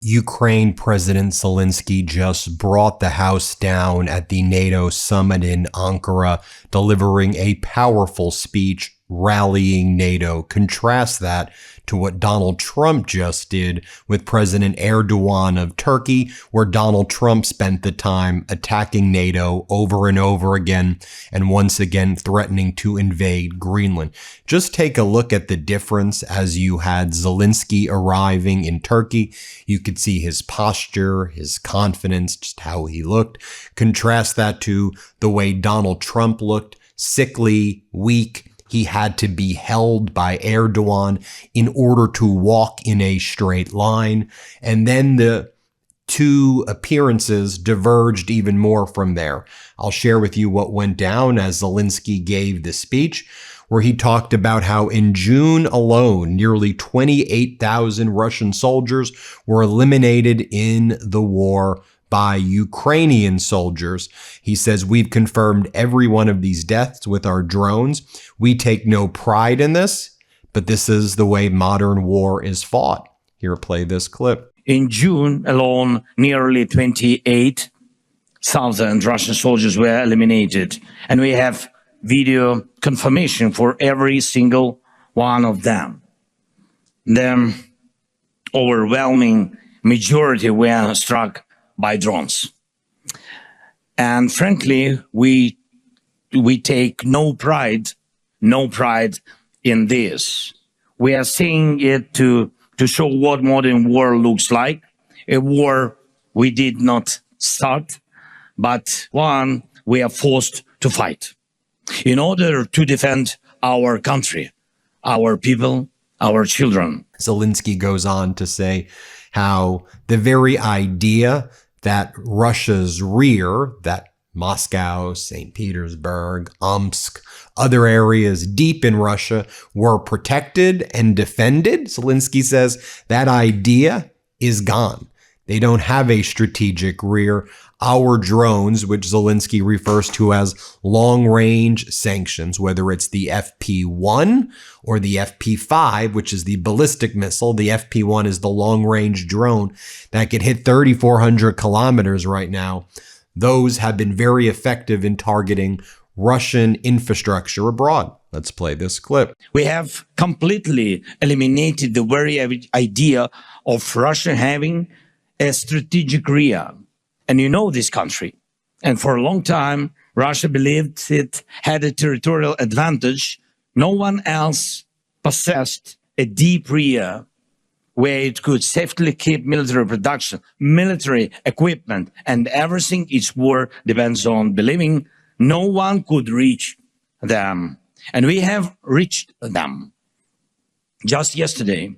Ukraine President Zelenskyy just brought the house down at the NATO Summit in Ankara, delivering a powerful speech rallying NATO. Contrast that to what Donald Trump just did with President Erdogan of Turkey, where Donald Trump spent the time attacking NATO over and over again and once again threatening to invade Greenland. Just take a look at the difference as you had Zelenskyy arriving in Turkey. You could see his posture, his confidence, just how he looked. Contrast that to the way Donald Trump looked, sickly, weak. He had to be held by Erdogan in order to walk in a straight line. And then the two appearances diverged even more from there. I'll share with you what went down as Zelenskyy gave the speech, where he talked about how in June alone, nearly 28,000 Russian soldiers were eliminated in the war by Ukrainian soldiers. He says, "We've confirmed every one of these deaths with our drones. We take no pride in this, but this is the way modern war is fought." Here, play this clip. In June alone, nearly 28,000 Russian soldiers were eliminated, and we have video confirmation for every single one of them. The overwhelming majority were struck by drones. And frankly, we take no pride in this. We are saying it to show what modern war looks like. A war we did not start, but one we are forced to fight in order to defend our country, our people, our children. Zelenskyy goes on to say how the very idea that Russia's rear, that Moscow, St. Petersburg, Omsk, other areas deep in Russia were protected and defended. Zelenskyy says that idea is gone. They don't have a strategic rear. Our drones, which Zelenskyy refers to as long-range sanctions, whether it's the FP1 or the FP5, which is the ballistic missile. The FP1 is the long-range drone that could hit 3,400 kilometers right now. Those have been very effective in targeting Russian infrastructure abroad. Let's play this clip. We have completely eliminated the very idea of Russia having a strategic rear. And you know this country. And for a long time, Russia believed it had a territorial advantage. No one else possessed a deep rear where it could safely keep military production, military equipment, and everything its war depends on believing no one could reach them. And we have reached them. Just yesterday,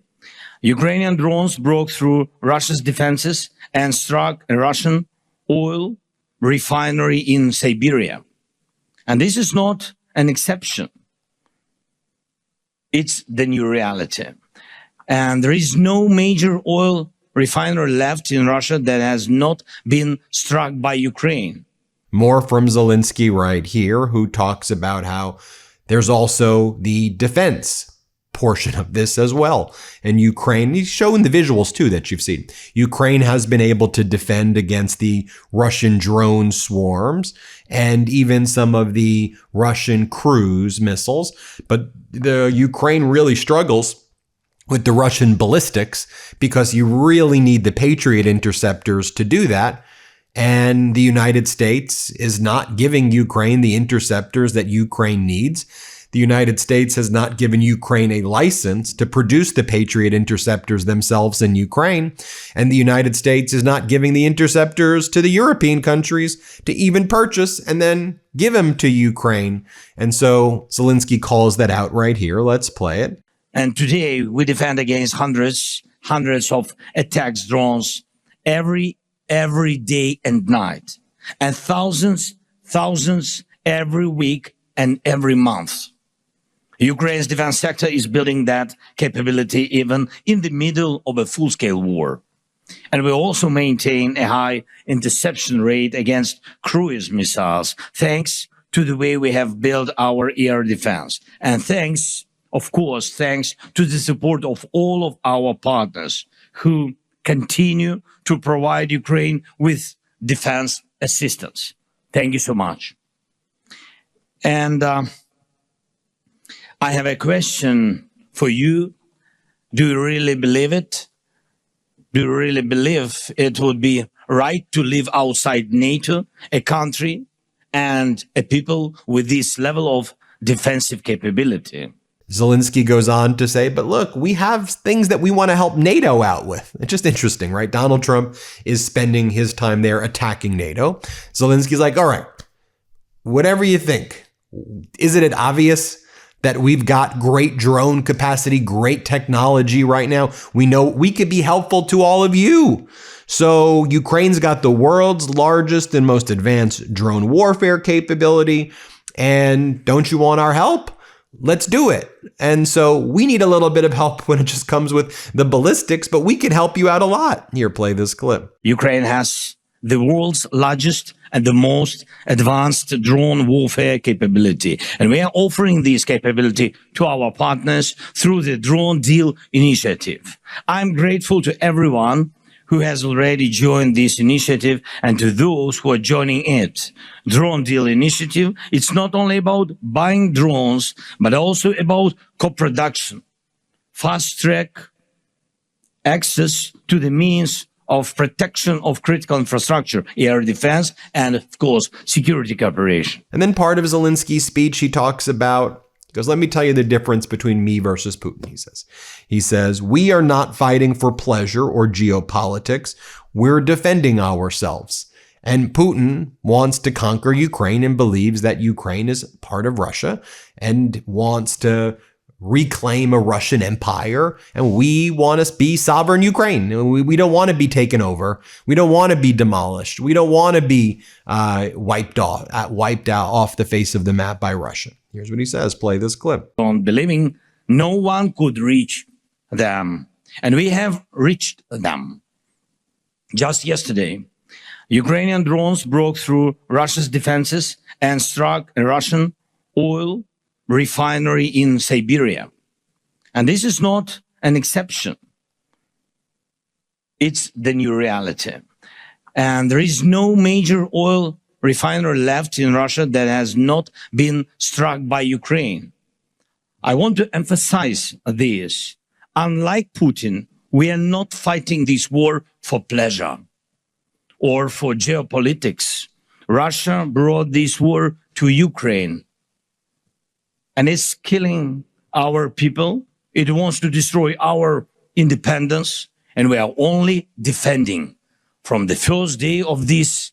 Ukrainian drones broke through Russia's defenses and struck a Russian oil refinery in Siberia. And this is not an exception. It's the new reality. And there is no major oil refinery left in Russia that has not been struck by Ukraine. More from Zelenskyy right here, who talks about how there's also the defense portion of this as well. And Ukraine, he's showing the visuals too that you've seen. Ukraine has been able to defend against the Russian drone swarms and even some of the Russian cruise missiles. But the Ukraine really struggles with the Russian ballistics because you really need the Patriot interceptors to do that. And the United States is not giving Ukraine the interceptors that Ukraine needs. The United States has not given Ukraine a license to produce the Patriot interceptors themselves in Ukraine. And the United States is not giving the interceptors to the European countries to even purchase and then give them to Ukraine. And so Zelenskyy calls that out right here. Let's play it. And today we defend against hundreds of attacks, drones every day and night, and thousands every week and every month. Ukraine's defense sector is building that capability even in the middle of a full-scale war. And we also maintain a high interception rate against cruise missiles, thanks to the way we have built our air defense. And thanks to the support of all of our partners who continue to provide Ukraine with defense assistance. Thank you so much. And I have a question for you. Do you really believe it? Do you really believe it would be right to live outside NATO, a country and a people with this level of defensive capability? Zelenskyy goes on to say, but look, we have things that we want to help NATO out with. It's just interesting, right? Donald Trump is spending his time there attacking NATO. Zelensky's like, all right, whatever you think, isn't it obvious that we've got great drone capacity, great technology right now? We know we could be helpful to all of you. So Ukraine's got the world's largest and most advanced drone warfare capability. And don't you want our help? Let's do it. And so we need a little bit of help when it just comes with the ballistics, but we can help you out a lot. Here, play this clip. Ukraine has the world's largest and the most advanced drone warfare capability. And we are offering this capability to our partners through the Drone Deal initiative. I'm grateful to everyone who has already joined this initiative and to those who are joining it. Drone Deal initiative, it's not only about buying drones, but also about co-production, fast-track access to the means of protection of critical infrastructure, air defense, and of course, security cooperation. And then part of Zelensky's speech, he talks about, he goes, let me tell you the difference between me versus Putin, he says, we are not fighting for pleasure or geopolitics. We're defending ourselves. And Putin wants to conquer Ukraine and believes that Ukraine is part of Russia and wants to reclaim a Russian empire, and we want to be sovereign Ukraine. We don't want to be taken over. We don't want to be demolished. We don't want to be wiped out off the face of the map by Russia. Here's what he says. Play this clip. On believing no one could reach them, and we have reached them. Just yesterday, Ukrainian drones broke through Russia's defenses and struck a Russian oil refinery in Siberia. And this is not an exception. It's the new reality. And there is no major oil refinery left in Russia that has not been struck by Ukraine. I want to emphasize this. Unlike Putin, we are not fighting this war for pleasure or for geopolitics. Russia brought this war to Ukraine, and it's killing our people. It wants to destroy our independence, and we are only defending. From the first day of this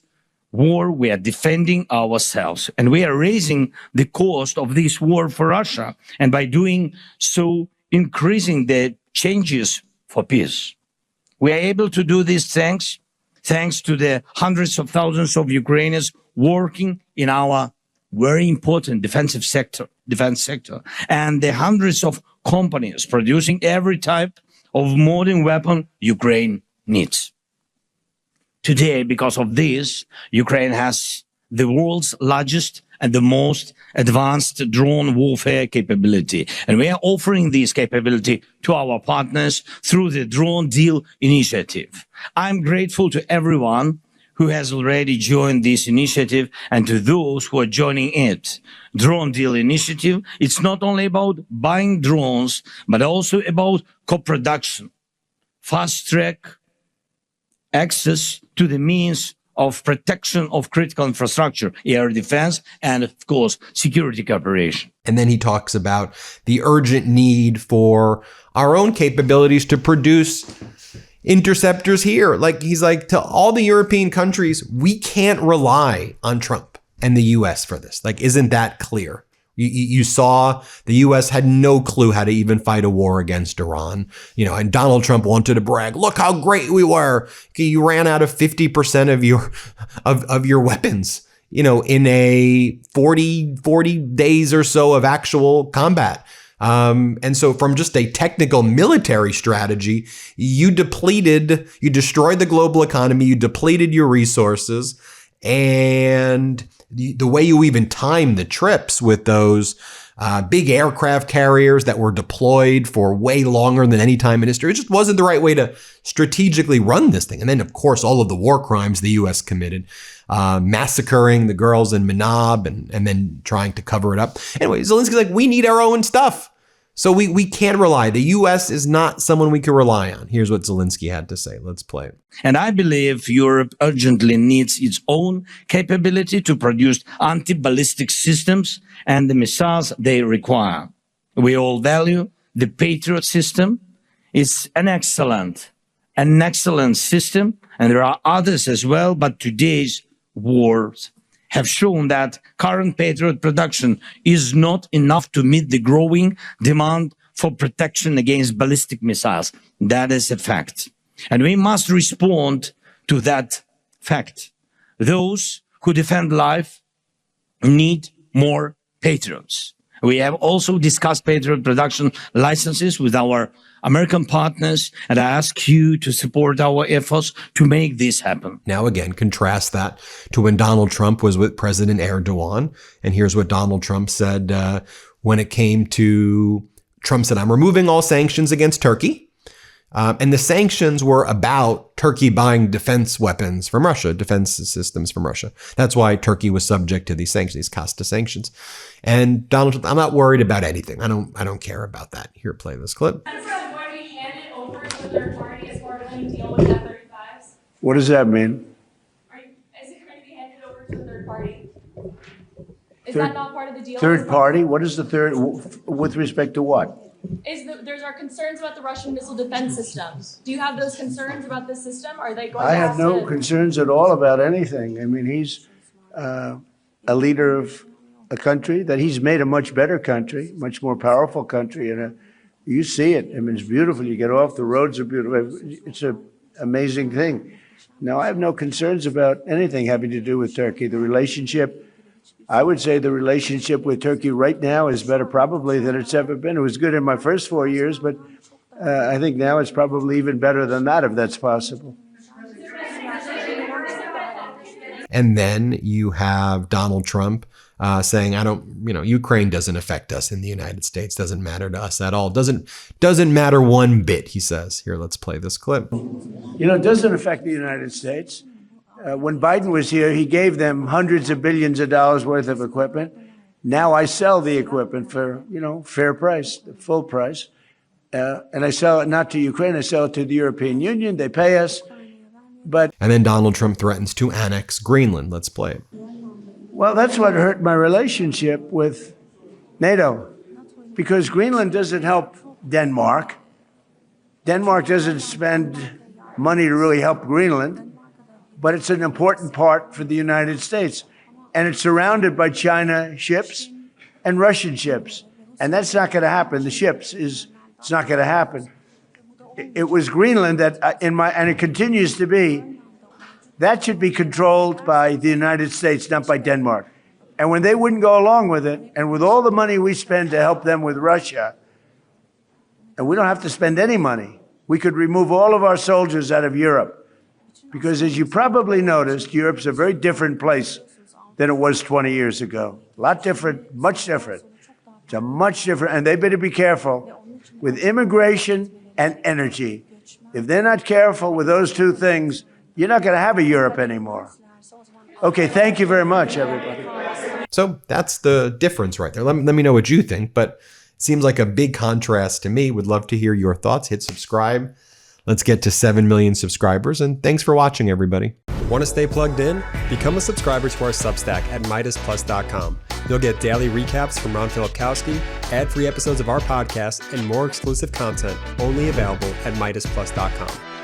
war, we are defending ourselves, and we are raising the cost of this war for Russia, and by doing so, increasing the changes for peace. We are able to do this thanks to the hundreds of thousands of Ukrainians working in our very important defense sector, and the hundreds of companies producing every type of modern weapon Ukraine needs. Today, because of this, Ukraine has the world's largest and the most advanced drone warfare capability. And we are offering this capability to our partners through the Drone Deal initiative. I'm grateful to everyone who has already joined this initiative and to those who are joining it. Drone Deal initiative, it's not only about buying drones, but also about co-production, fast-track access to the means of protection of critical infrastructure, air defense, and of course, security cooperation. And then he talks about the urgent need for our own capabilities to produce interceptors here. Like he's like, to all the European countries, we can't rely on Trump and the US for this. Like, isn't that clear? You saw the US had no clue how to even fight a war against Iran, and Donald Trump wanted to brag, look how great we were. You ran out of 50% of your weapons, in a 40 days or so of actual combat. And so from just a technical military strategy, you destroyed the global economy, you depleted your resources, and the way you even time the trips with those big aircraft carriers that were deployed for way longer than any time in history. It just wasn't the right way to strategically run this thing. And then, of course, all of the war crimes the U.S. committed, massacring the girls in Manab and then trying to cover it up. Anyway, Zelensky's like, we need our own stuff. So we can't rely. The U.S. is not someone we can rely on. Here's what Zelenskyy had to say. Let's play it. And I believe Europe urgently needs its own capability to produce anti-ballistic systems and the missiles they require. We all value the Patriot system. It's an excellent system, and there are others as well, but today's wars have shown that current Patriot production is not enough to meet the growing demand for protection against ballistic missiles. That is a fact. And we must respond to that fact. Those who defend life need more Patriots. We have also discussed Patriot production licenses with our American partners, and I ask you to support our efforts to make this happen. Now, again, contrast that to when Donald Trump was with President Erdogan. And here's what Donald Trump said when it came to, Trump said, I'm removing all sanctions against Turkey. And the sanctions were about Turkey buying defense weapons from Russia, defense systems from Russia. That's why Turkey was subject to these sanctions, these Costa sanctions. And Donald Trump, I'm not worried about anything. I don't care about that. Here, play this clip. Going to be handed over to a third party as part of any deal with F-35s? What does that mean? Is it going to be handed over to a third party? Is that not part of the deal? Third party? What is the third, with respect to what? There's our concerns about the Russian missile defense system. Do you have those concerns about this system? Are they going I to have no concerns at all about anything. I mean, he's a leader of a country that he's made a much better country, much more powerful country. And you see it. I mean, it's beautiful. You get off, the roads are beautiful. It's an amazing thing. Now, I have no concerns about anything having to do with Turkey. The relationship, I would say the relationship with Turkey right now is better probably than it's ever been. It was good in my first 4 years, but I think now it's probably even better than that, if that's possible. And then you have Donald Trump saying, Ukraine doesn't affect us in the United States, doesn't matter to us at all. Doesn't matter one bit, he says. Here, let's play this clip. It doesn't affect the United States. When Biden was here, he gave them hundreds of billions of dollars worth of equipment. Now I sell the equipment for, fair price, the full price. And I sell it not to Ukraine, I sell it to the European Union. They pay us. And then Donald Trump threatens to annex Greenland. Let's play it. Well, that's what hurt my relationship with NATO, because Greenland doesn't help Denmark. Denmark doesn't spend money to really help Greenland, but it's an important part for the United States. And it's surrounded by China ships and Russian ships. And that's not going to happen. It's not going to happen. It was Greenland that, and it continues to be, that should be controlled by the United States, not by Denmark. And when they wouldn't go along with it, and with all the money we spend to help them with Russia, and we don't have to spend any money, we could remove all of our soldiers out of Europe. Because as you probably noticed, Europe's a very different place than it was 20 years ago. A lot different, much different. It's a much different, and they better be careful with immigration and energy. If they're not careful with those two things, you're not going to have a Europe anymore. Okay, thank you very much, everybody. So that's the difference right there. Let me know what you think, but it seems like a big contrast to me. Would love to hear your thoughts. Hit subscribe. Let's get to 7 million subscribers, and thanks for watching, everybody. Want to stay plugged in? Become a subscriber to our Substack at MeidasPlus.com. You'll get daily recaps from Ron Filipkowski, ad-free episodes of our podcast, and more exclusive content only available at MeidasPlus.com.